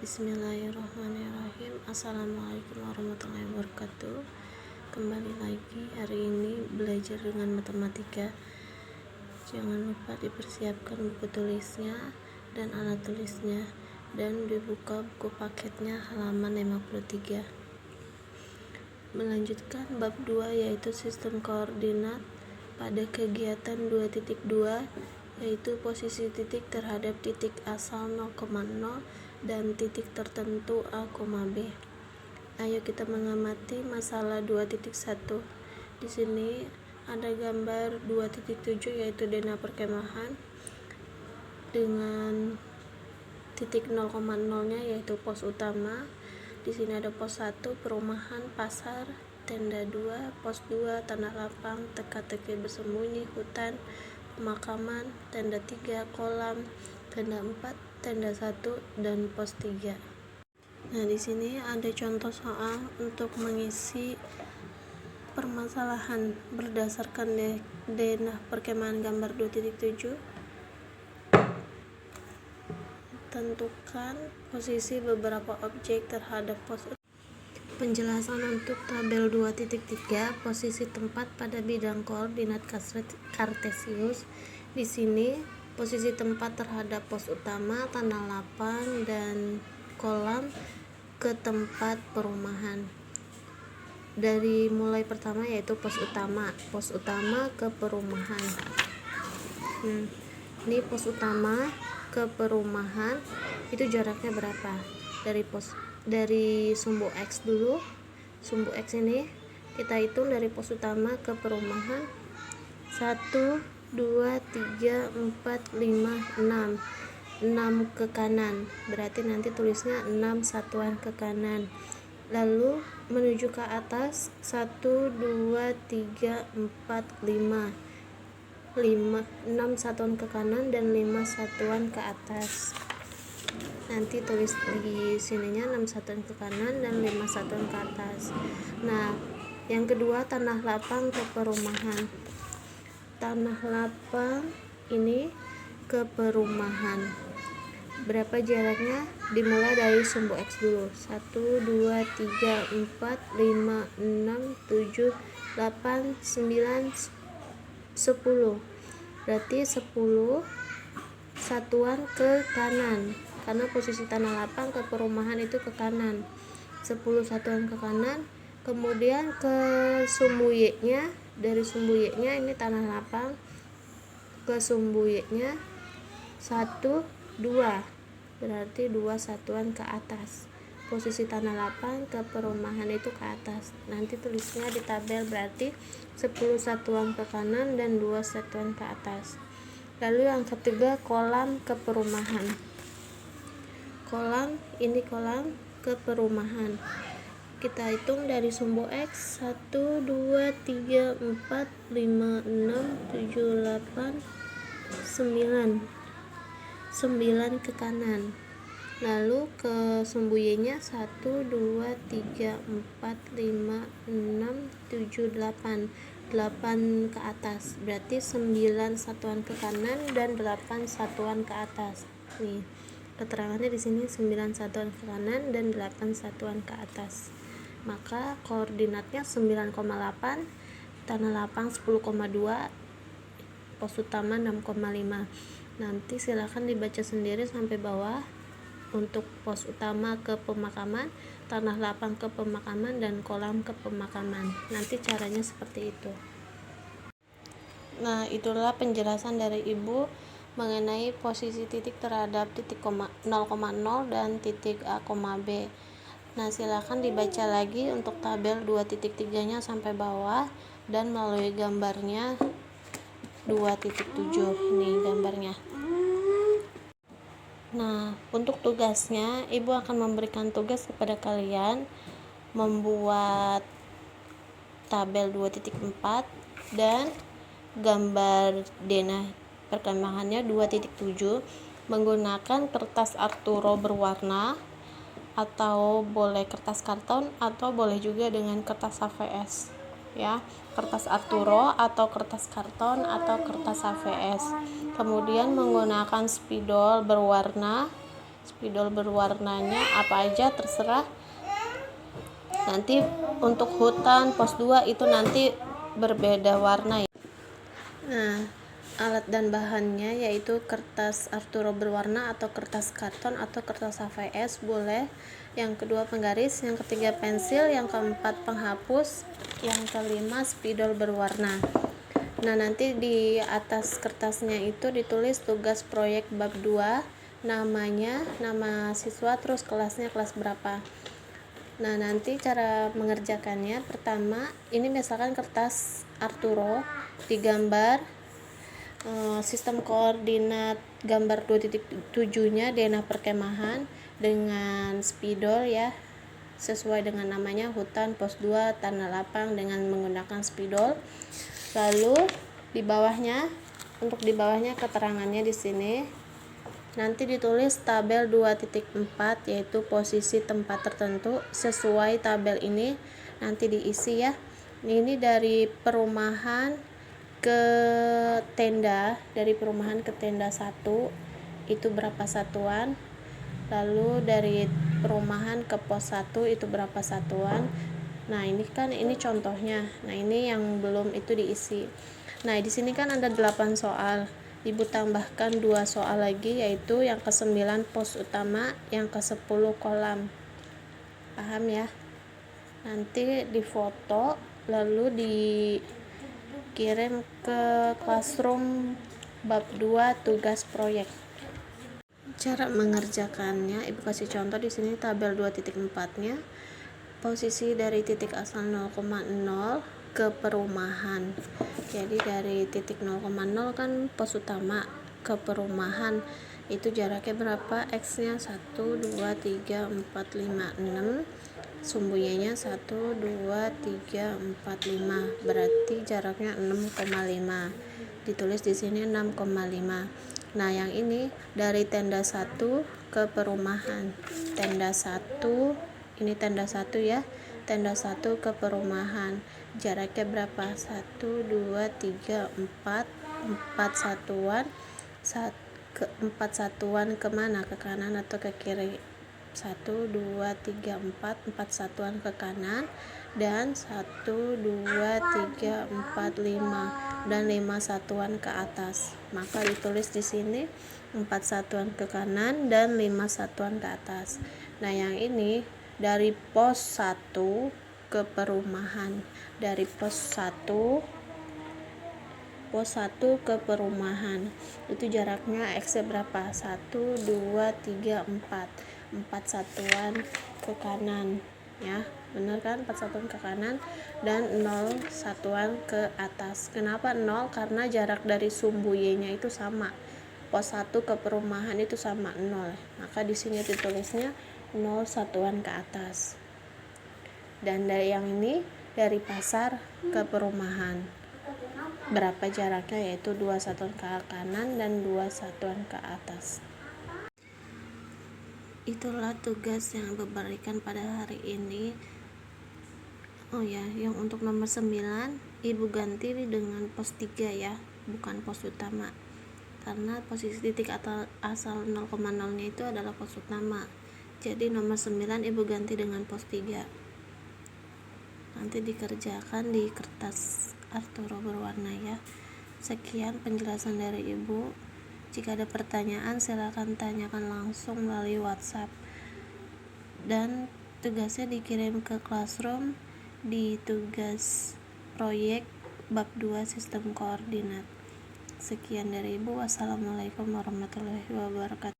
Bismillahirrahmanirrahim. Assalamualaikum warahmatullahi wabarakatuh. Kembali lagi hari ini belajar dengan matematika. Jangan lupa dipersiapkan buku tulisnya dan alat tulisnya, dan dibuka buku paketnya halaman 53. Melanjutkan bab 2 yaitu sistem koordinat pada kegiatan 2.2 yaitu posisi titik terhadap titik asal 0,0 dan titik tertentu A, B. Ayo kita mengamati masalah 2.1. Di sini ada gambar 2.7 yaitu denah perkemahan dengan titik 0,0-nya yaitu pos utama. Di sini ada pos 1 perumahan, pasar, tenda 2, pos 2 tanah lapang, teka-teki bersembunyi, hutan, pemakaman, tenda 3 kolam, tenda 4 tenda 1 dan pos 3. Nah, di sini ada contoh soal untuk mengisi permasalahan berdasarkan denah perkemahan gambar 2.7. Tentukan posisi beberapa objek terhadap pos. Penjelasan untuk tabel 2.3 posisi tempat pada bidang koordinat kartesius. Di sini posisi tempat terhadap pos utama, tanah lapang, dan kolam ke tempat perumahan. Dari mulai pertama yaitu pos utama ke perumahan. Ini pos utama ke perumahan itu jaraknya berapa? Dari sumbu X dulu. Sumbu X ini kita hitung dari pos utama ke perumahan 1, 2, 3, 4, 5, 6 ke kanan, berarti nanti tulisnya 6 satuan ke kanan. Lalu menuju ke atas 1, 2, 3, 4, 5 6 satuan ke kanan dan 5 satuan ke atas. Nanti tulis di sininya 6 satuan ke kanan dan 5 satuan ke atas. Nah, yang kedua tanah lapang ke perumahan. Tanah lapang ini ke perumahan. Berapa jaraknya? Dimulai dari sumbu X dulu. 1, 2, 3, 4, 5, 6, 7, 8, 9, 10. Berarti 10 satuan ke kanan, karena posisi tanah lapang ke perumahan itu ke kanan. 10 satuan ke kanan, kemudian ke sumbu Y-nya, dari sumbu Y-nya ini tanah lapang ke sumbu Y-nya 1, 2, berarti 2 satuan ke atas. Posisi tanah lapang ke perumahan itu ke atas. Nanti tulisnya di tabel, berarti 10 satuan ke kanan dan 2 satuan ke atas. Lalu yang ketiga kolam ke perumahan. Kolam ke perumahan. Kita hitung dari sumbu X 1, 2, 3, 4, 5, 6, 7, 8, 9 ke kanan. Lalu ke sumbu Y-nya 1, 2, 3, 4, 5, 6, 7, 8 ke atas. Berarti 9 satuan ke kanan dan 8 satuan ke atas. Nih, keterangannya di sini 9 satuan ke kanan dan 8 satuan ke atas. Maka koordinatnya 9,8, tanah lapang 10,2, pos utama 6,5. Nanti silakan dibaca sendiri sampai bawah untuk pos utama ke pemakaman, tanah lapang ke pemakaman, dan kolam ke pemakaman. Nanti caranya seperti itu. Nah, itulah penjelasan dari Ibu mengenai posisi titik terhadap titik 0,0 dan titik A, B. Nah, silakan dibaca lagi untuk tabel 2.3-nya sampai bawah dan melalui gambarnya 2.7. Ini gambarnya. Nah, untuk tugasnya Ibu akan memberikan tugas kepada kalian membuat tabel 2.4 dan gambar denah perkemahannya 2.7 menggunakan kertas Arturo berwarna, atau boleh kertas karton, atau boleh juga dengan kertas HVS ya, kertas Arturo atau kertas karton atau kertas HVS. Kemudian menggunakan spidol berwarna spidol berwarnanya apa aja terserah. Nanti untuk hutan pos 2 itu nanti berbeda warna ya. Nah, alat dan bahannya yaitu kertas Arturo berwarna atau kertas karton atau kertas HVS boleh, yang kedua penggaris, yang ketiga pensil, yang keempat penghapus, yang kelima spidol berwarna. Nah, nanti di atas kertasnya itu ditulis tugas proyek bab 2, namanya, nama siswa, terus kelasnya kelas berapa. Nah, nanti cara mengerjakannya, pertama ini misalkan kertas Arturo digambar sistem koordinat gambar 2.7-nya denah perkemahan dengan spidol ya, sesuai dengan namanya hutan pos 2 tanah lapang dengan menggunakan spidol. Lalu di bawahnya, untuk di bawahnya keterangannya di sini nanti ditulis tabel 2.4 yaitu posisi tempat tertentu sesuai tabel ini nanti diisi ya. Ini dari perumahan ke tenda, dari perumahan ke tenda 1 itu berapa satuan, lalu dari perumahan ke pos 1 itu berapa satuan. Nah, ini kan ini contohnya. Nah, ini yang belum itu diisi. Nah, di sini kan ada 8 soal. Ibu tambahkan 2 soal lagi yaitu yang ke-9 pos utama, yang ke-10 kolam. Paham ya? Nanti difoto lalu dikirim ke classroom bab 2 tugas proyek. Cara mengerjakannya Ibu kasih contoh di sini tabel 2.4-nya. Posisi dari titik asal 0,0 ke perumahan. Jadi dari titik 0,0 kan pos utama ke perumahan itu jaraknya berapa? X-nya 1 2 3 4 5 6, sumbu Y-nya 1 2 3 4 5, berarti jaraknya 6,5. Ditulis di sini 6,5. Nah, yang ini dari tenda 1 ke perumahan. Tenda 1 ini tenda 1 ya, tenda 1 ke perumahan jaraknya berapa? 1 2 3 4 4 satuan, 4 satuan kemana? Ke kanan atau ke kiri? 1 2 3 4 satuan ke kanan dan 1 2 3 4 5 dan 5 satuan ke atas. Maka ditulis di sini 4 satuan ke kanan dan 5 satuan ke atas. Nah, yang ini dari pos 1 ke perumahan, dari pos 1 ke perumahan itu jaraknya X berapa? 1 2 3 4 satuan ke kanan ya, bener kan? 4 satuan ke kanan dan 0 satuan ke atas. Kenapa 0? Karena jarak dari sumbu Y nya itu sama, pos 1 ke perumahan itu sama 0, maka di sini ditulisnya 0 satuan ke atas. Dan dari yang ini dari pasar ke perumahan berapa jaraknya, yaitu 2 satuan ke kanan dan 2 satuan ke atas. Itulah tugas yang diberikan pada hari ini. Oh ya, yang untuk nomor 9 Ibu ganti dengan pos 3 ya, bukan pos utama, karena posisi titik asal 0,0 nya itu adalah pos utama. Jadi nomor 9 Ibu ganti dengan pos 3. Nanti dikerjakan di kertas Arturo berwarna ya. Sekian penjelasan dari Ibu. Jika ada pertanyaan silakan tanyakan langsung melalui WhatsApp. Dan tugasnya dikirim ke classroom di tugas proyek bab 2 sistem koordinat. Sekian dari Ibu. Wassalamualaikum warahmatullahi wabarakatuh.